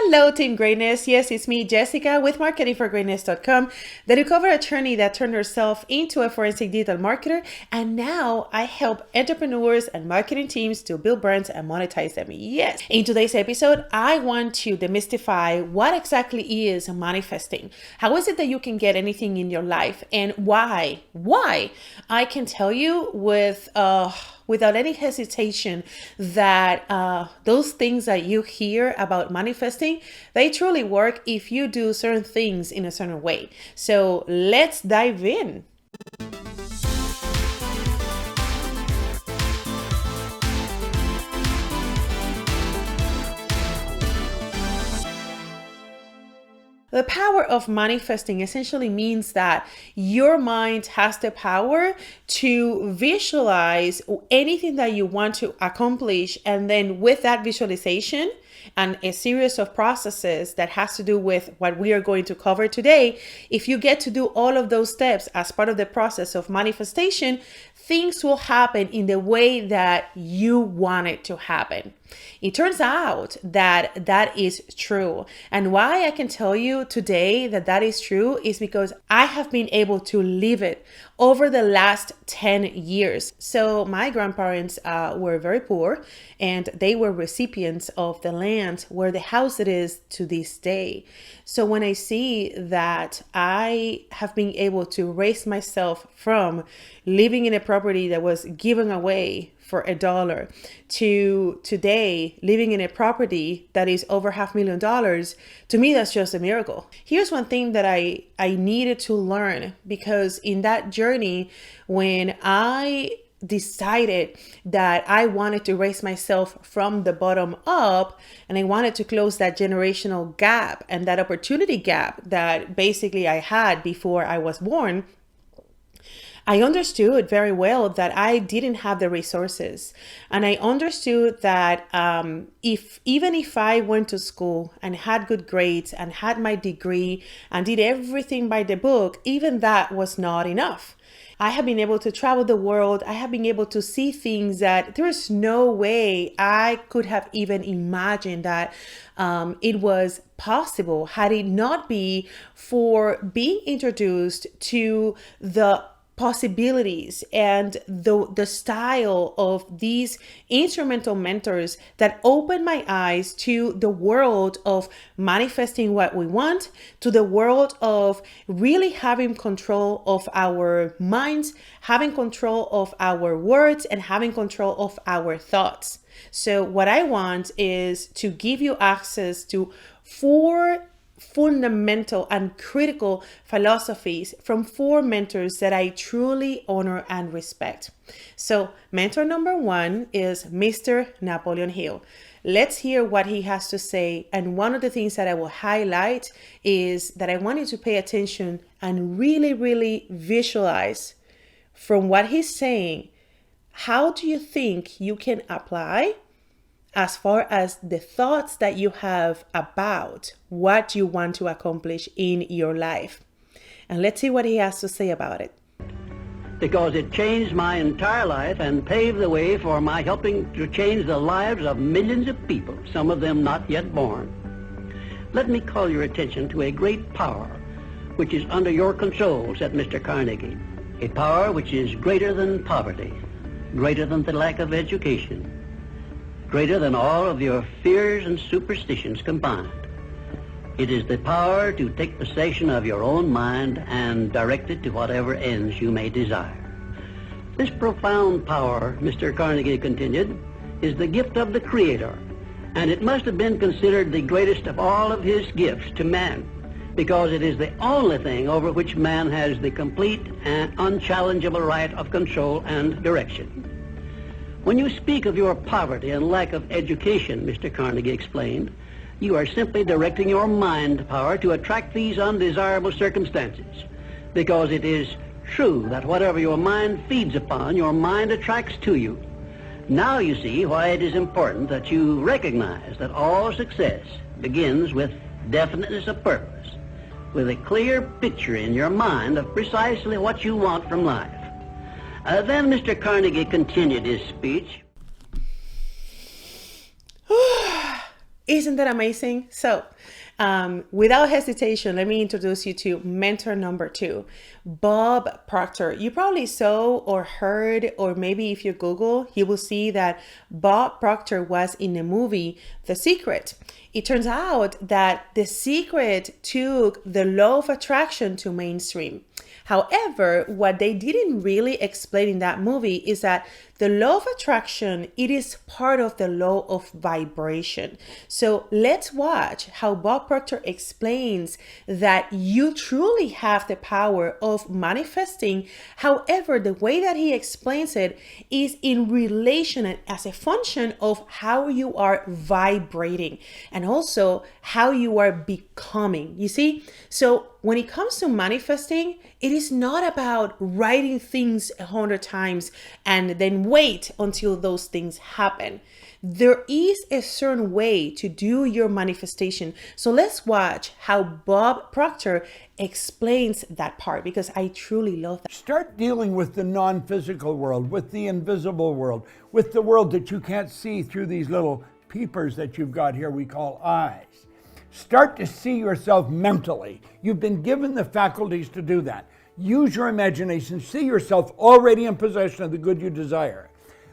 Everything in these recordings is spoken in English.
Hello, Team Greatness. Yes, it's me, Jessica, with marketingforgreatness.com, the recovery attorney that turned herself into a forensic digital marketer. And now I help entrepreneurs and marketing teams to build brands and monetize them. Yes. In today's episode, I want to demystify what exactly is manifesting. How is it that you can get anything in your life, and why? Why? I can tell you without any hesitation that those things that you hear about manifesting, they truly work if you do certain things in a certain way. So let's dive in. The power of manifesting essentially means that your mind has the power to visualize anything that you want to accomplish. And then with that visualization and a series of processes that has to do with what we are going to cover today, if you get to do all of those steps as part of the process of manifestation, things will happen in the way that you want it to happen. It turns out that that is true. And why I can tell you today that that is true is because I have been able to live it over the last 10 years. So my grandparents were very poor, and they were recipients of the land where the house it is to this day. So when I see that I have been able to raise myself from living in a property that was given away for $1 to today living in a property that is over $500,000, to me, that's just a miracle. Here's one thing that I needed to learn, because in that journey, when I decided that I wanted to raise myself from the bottom up, and I wanted to close that generational gap and that opportunity gap that basically I had before I was born, I understood very well that I didn't have the resources. And I understood that even if I went to school and had good grades and had my degree and did everything by the book, even that was not enough. I have been able to travel the world. I have been able to see things that there is no way I could have even imagined that it was possible had it not be for being introduced to the possibilities and the style of these instrumental mentors that opened my eyes to the world of manifesting what we want, to the world of really having control of our minds, having control of our words, and having control of our thoughts. So what I want is to give you access to 4 fundamental and critical philosophies from 4 mentors that I truly honor and respect. So mentor number 1 is Mr. Napoleon Hill. Let's hear what he has to say. And one of the things that I will highlight is that I want you to pay attention and really, really visualize from what he's saying. How do you think you can apply as far as the thoughts that you have about what you want to accomplish in your life? And let's see what he has to say about it. Because it changed my entire life and paved the way for my helping to change the lives of millions of people, some of them not yet born. Let me call your attention to a great power which is under your control, said Mr. Carnegie. A power which is greater than poverty, greater than the lack of education, greater than all of your fears and superstitions combined. It is the power to take possession of your own mind and direct it to whatever ends you may desire. This profound power, Mr. Carnegie continued, is the gift of the Creator, and it must have been considered the greatest of all of his gifts to man, because it is the only thing over which man has the complete and unchallengeable right of control and direction. When you speak of your poverty and lack of education, Mr. Carnegie explained, you are simply directing your mind power to attract these undesirable circumstances, because it is true that whatever your mind feeds upon, your mind attracts to you. Now you see why it is important that you recognize that all success begins with definiteness of purpose, with a clear picture in your mind of precisely what you want from life. Then Mr. Carnegie continued his speech. Isn't that amazing? So, without hesitation, let me introduce you to mentor number 2, Bob Proctor. You probably saw or heard, or maybe if you Google, you will see that Bob Proctor was in the movie The Secret. It turns out that The Secret took the law of attraction to mainstream. However, what they didn't really explain in that movie is that the law of attraction, it is part of the law of vibration. So let's watch how Bob Proctor explains that you truly have the power of manifesting. However, the way that he explains it is in relation and as a function of how you are vibrating and also how you are becoming. You see? So when it comes to manifesting, it is not about writing things 100 times and then wait until those things happen. There is a certain way to do your manifestation. So let's watch how Bob Proctor explains that part, because I truly love that. Start dealing with the non-physical world, with the invisible world, with the world that you can't see through these little peepers that you've got here we call eyes. Start to see yourself mentally. You've been given the faculties to do that. Use your imagination. See yourself already in possession of the good you desire.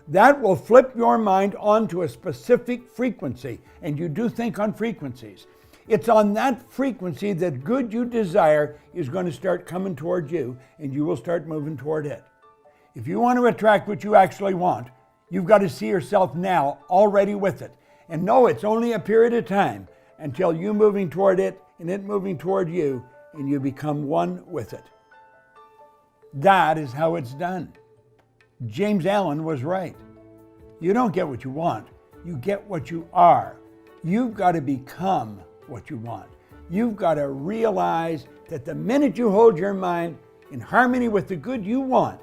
That will flip your mind onto a specific frequency, and you do think on frequencies. It's on that frequency that good you desire is going to start coming toward you, and you will start moving toward it. If you want to attract what you actually want, you've got to see yourself now already with it. And know it's only a period of time until you moving toward it and it moving toward you, and you become one with it. That is how it's done. James Allen was right. You don't get what you want, you get what you are. You've got to become what you want. You've got to realize that the minute you hold your mind in harmony with the good you want,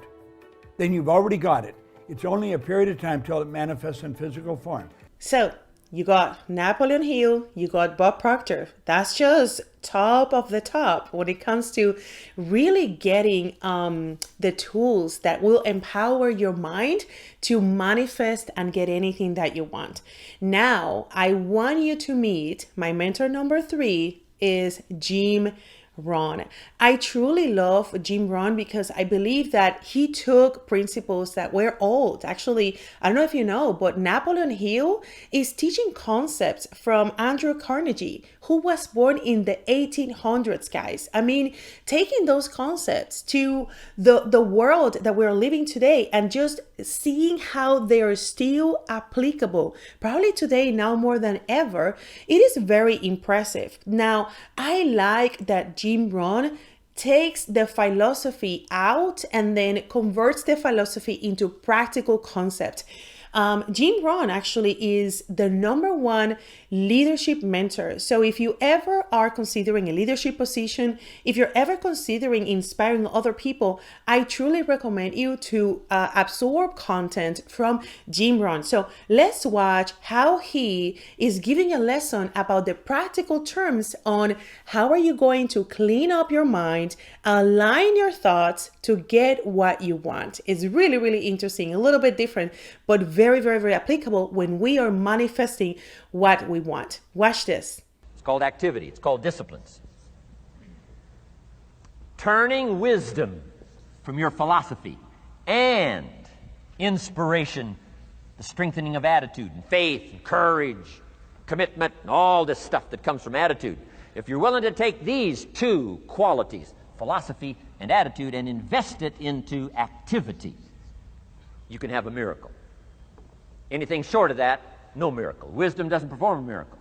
then you've already got it. It's only a period of time till it manifests in physical form. So you got Napoleon Hill, you got Bob Proctor. That's just top of the top when it comes to really getting the tools that will empower your mind to manifest and get anything that you want. Now, I want you to meet my mentor number 3 is Jim Rohn. I truly love Jim Rohn because I believe that he took principles that were old. Actually, I don't know if you know, but Napoleon Hill is teaching concepts from Andrew Carnegie, who was born in the 1800s, guys. I mean, taking those concepts to the world that we're living today and just seeing how they are still applicable, probably today now more than ever, it is very impressive. Now, I like that Jim Rohn takes the philosophy out and then converts the philosophy into practical concept. Jim Rohn actually is the #1 leadership mentor. So if you ever are considering a leadership position, if you're ever considering inspiring other people, I truly recommend you to absorb content from Jim Rohn. So let's watch how he is giving a lesson about the practical terms on how are you going to clean up your mind, align your thoughts to get what you want. It's really, really interesting, a little bit different, but very, very, very applicable when we are manifesting what we want. Watch this. It's called activity. It's called disciplines. Turning wisdom from your philosophy and inspiration, the strengthening of attitude and faith and courage, commitment, and all this stuff that comes from attitude. If you're willing to take these 2 qualities, philosophy and attitude, and invest it into activity, you can have a miracle. Anything short of that, no miracle. Wisdom doesn't perform a miracle.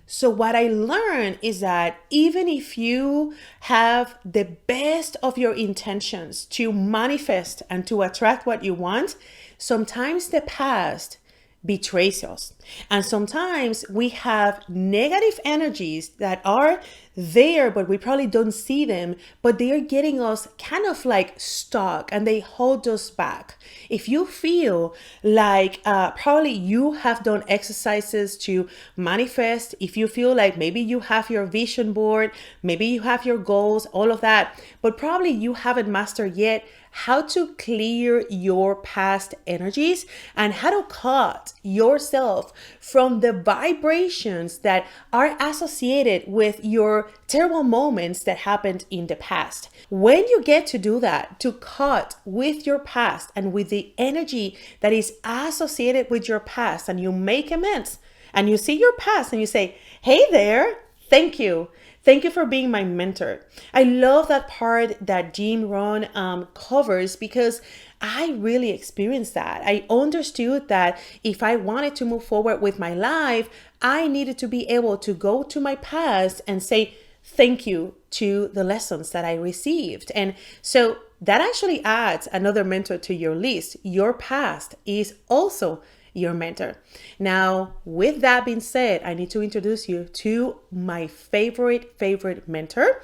So what I learned is that even if you have the best of your intentions to manifest and to attract what you want, sometimes the past betrays us. And sometimes we have negative energies that are there, but we probably don't see them, but they are getting us kind of like stuck and they hold us back. If you feel like probably you have done exercises to manifest, if you feel like maybe you have your vision board, maybe you have your goals, all of that, but probably you haven't mastered yet how to clear your past energies and how to cut yourself from the vibrations that are associated with your terrible moments that happened in the past. When you get to do that, to cut with your past and with the energy that is associated with your past, and you make amends and you see your past and you say, hey there, thank you. Thank you for being my mentor. I love that part that Jim Rohn covers, because I really experienced that. I understood that if I wanted to move forward with my life, I needed to be able to go to my past and say thank you to the lessons that I received. And so that actually adds another mentor to your list. Your past is also your mentor. Now, with that being said, I need to introduce you to my favorite mentor.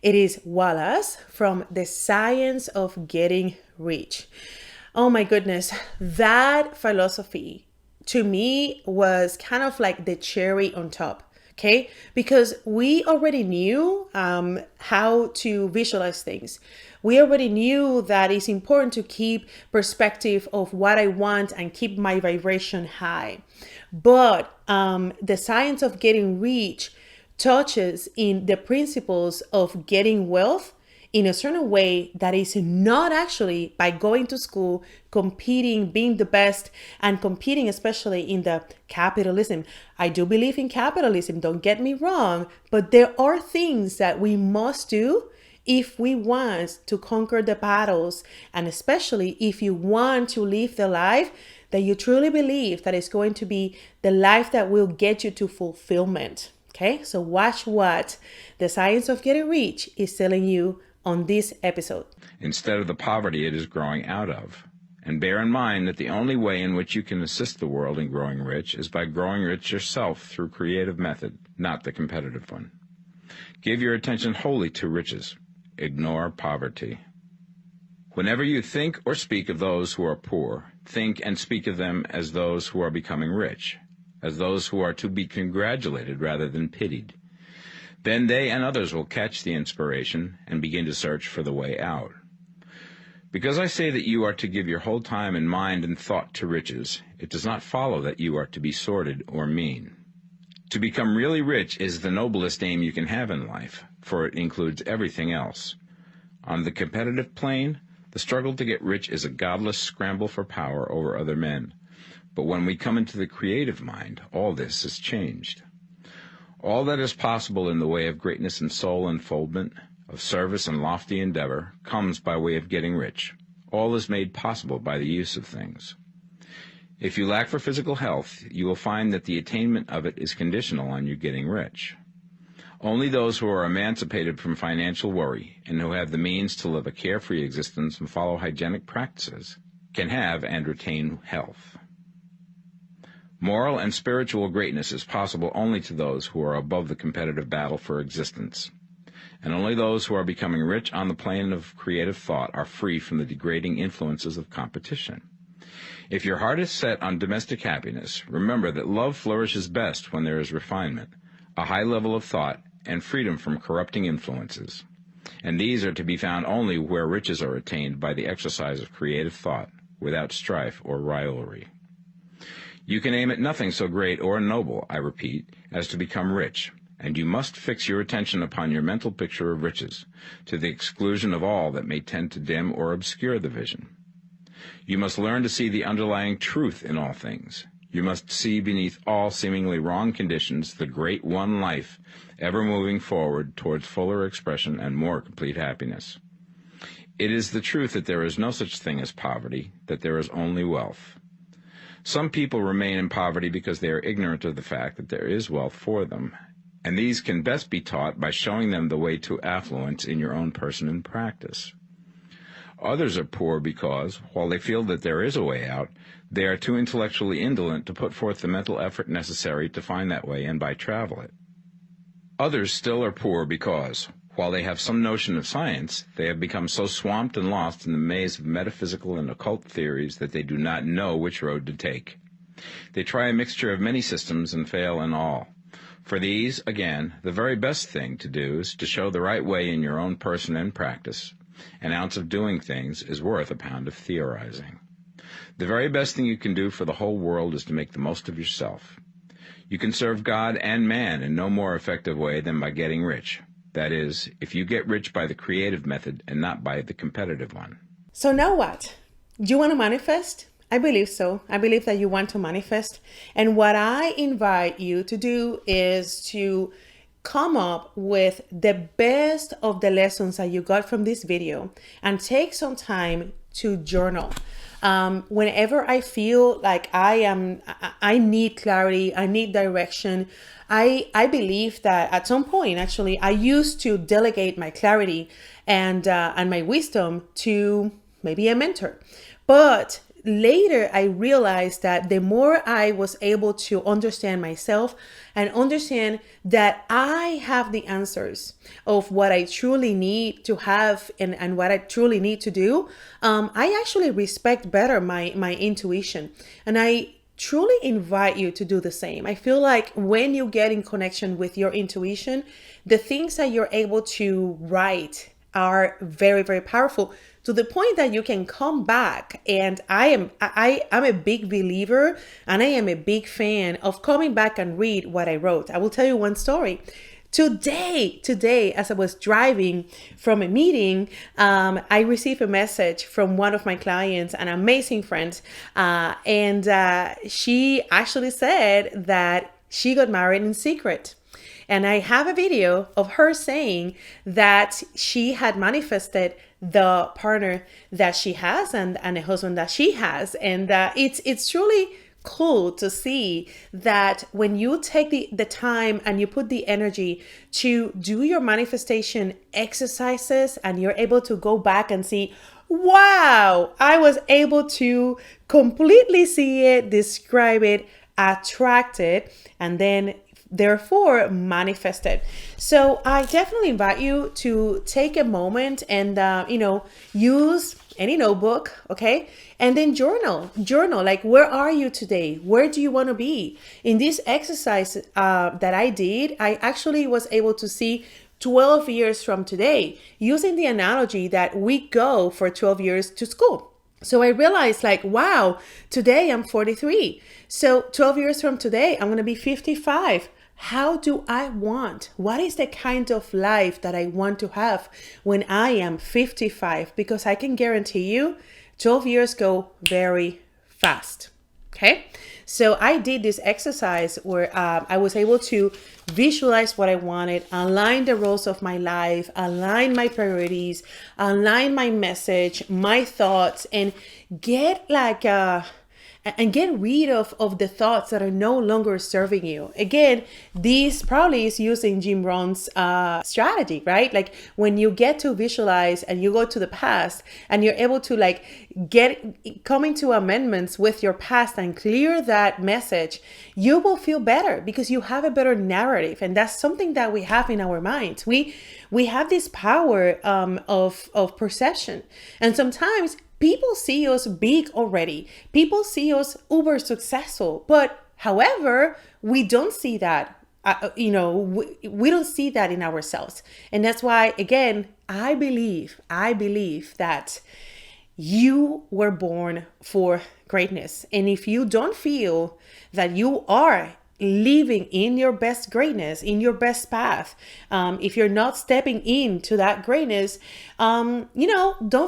It is Wallace from The Science of Getting Rich. Oh my goodness, that philosophy to me was kind of like the cherry on top. Okay, because we already knew how to visualize things. We already knew that it's important to keep perspective of what I want and keep my vibration high. But the science of getting rich touches in the principles of getting wealth in a certain way that is not actually by going to school, competing, being the best, and competing especially in the capitalism. I do believe in capitalism, don't get me wrong, but there are things that we must do if we want to conquer the battles, and especially if you want to live the life that you truly believe that is going to be the life that will get you to fulfillment. Okay, so watch what the science of getting rich is telling you on this episode. Instead of the poverty it is growing out of. And bear in mind that the only way in which you can assist the world in growing rich is by growing rich yourself through creative method, not the competitive one. Give your attention wholly to riches. Ignore poverty. Whenever you think or speak of those who are poor, think and speak of them as those who are becoming rich, as those who are to be congratulated rather than pitied. Then they and others will catch the inspiration and begin to search for the way out. Because I say that you are to give your whole time and mind and thought to riches, it does not follow that you are to be sordid or mean. To become really rich is the noblest aim you can have in life, for it includes everything else. On the competitive plane, the struggle to get rich is a godless scramble for power over other men. But when we come into the creative mind, all this is changed. All that is possible in the way of greatness and soul unfoldment, of service and lofty endeavor, comes by way of getting rich. All is made possible by the use of things. If you lack for physical health, you will find that the attainment of it is conditional on you getting rich. Only those who are emancipated from financial worry and who have the means to live a carefree existence and follow hygienic practices can have and retain health. Moral and spiritual greatness is possible only to those who are above the competitive battle for existence. And only those who are becoming rich on the plane of creative thought are free from the degrading influences of competition. If your heart is set on domestic happiness, remember that love flourishes best when there is refinement, a high level of thought, and freedom from corrupting influences. And these are to be found only where riches are attained by the exercise of creative thought, without strife or rivalry. You can aim at nothing so great or noble, I repeat, as to become rich, and you must fix your attention upon your mental picture of riches, to the exclusion of all that may tend to dim or obscure the vision. You must learn to see the underlying truth in all things. You must see beneath all seemingly wrong conditions the great one life, ever moving forward towards fuller expression and more complete happiness. It is the truth that there is no such thing as poverty, that there is only wealth. Some people remain in poverty because they are ignorant of the fact that there is wealth for them, and these can best be taught by showing them the way to affluence in your own person and practice. Others are poor because, while they feel that there is a way out, they are too intellectually indolent to put forth the mental effort necessary to find that way and by travel it. Others still are poor because, while they have some notion of science, they have become so swamped and lost in the maze of metaphysical and occult theories that they do not know which road to take. They try a mixture of many systems and fail in all. For these, again, the very best thing to do is to show the right way in your own person and practice. An ounce of doing things is worth a pound of theorizing. The very best thing you can do for the whole world is to make the most of yourself. You can serve God and man in no more effective way than by getting rich. That is, if you get rich by the creative method and not by the competitive one. So now what? Do you want to manifest? I believe so. I believe that you want to manifest. And what I invite you to do is to come up with the best of the lessons that you got from this video and take some time to journal. Whenever I feel like I need clarity, I need direction, I believe that at some point, actually, I used to delegate my clarity and my wisdom to maybe a mentor. But later, I realized that the more I was able to understand myself and understand that I have the answers of what I truly need to have and what I truly need to do, I actually respect better my intuition. And I truly invite you to do the same. I feel like when you get in connection with your intuition, the things that you're able to write are very, very powerful, to the point that you can come back. And I'm a big believer and I am a big fan of coming back and read what I wrote. I will tell you one story. Today, as I was driving from a meeting, I received a message from one of my clients, an amazing friend, and she actually said that she got married in secret. And I have a video of her saying that she had manifested the partner that she has and a husband that she has. And it's truly cool to see that when you take the time and you put the energy to do your manifestation exercises and you're able to go back and see, wow, I was able to completely see it, describe it, attract it, and then therefore manifested. So I definitely invite you to take a moment and use any notebook, okay, and then journal like, where are you today? Where do you want to be? In this exercise that I did, I actually was able to see 12 years from today, using the analogy that we go for 12 years to school. So I realized, like, wow, today I'm 43. So 12 years from today, I'm going to be 55. How do I want? What is the kind of life that I want to have when I am 55? Because I can guarantee you 12 years go very fast. Okay. So I did this exercise where I was able to visualize what I wanted, align the roles of my life, align my priorities, align my message, my thoughts, and get get rid of the thoughts that are no longer serving you. Again, this probably is using Jim Rohn's strategy, right? Like when you get to visualize and you go to the past and you're able to come into amendments with your past and clear that message, you will feel better because you have a better narrative. And that's something that we have in our minds. We have this power of perception. And sometimes people see us big already. People see us uber successful. But however, we don't see that. We don't see that in ourselves. And that's why, again, I believe that you were born for greatness. And if you don't feel that you are living in your best greatness, in your best path, if you're not stepping into that greatness, don't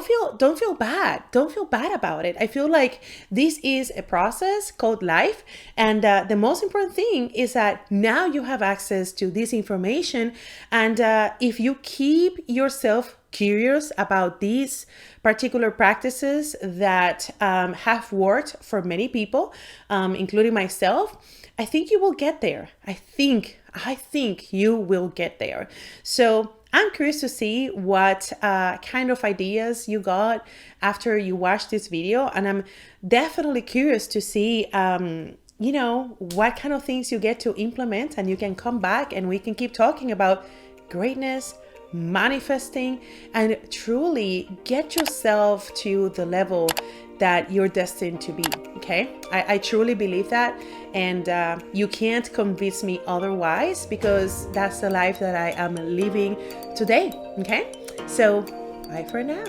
feel bad. Don't feel bad about it. I feel like this is a process called life. And the most important thing is that now you have access to this information. And if you keep yourself curious about these particular practices that have worked for many people, including myself, I think you will get there. I think you will get there. So I'm curious to see what kind of ideas you got after you watched this video. And I'm definitely curious to see what kind of things you get to implement, and you can come back and we can keep talking about greatness, manifesting, and truly get yourself to the level that you're destined to be. Okay, I truly believe that, and you can't convince me otherwise, because that's the life that I am living today. Okay, so bye for now.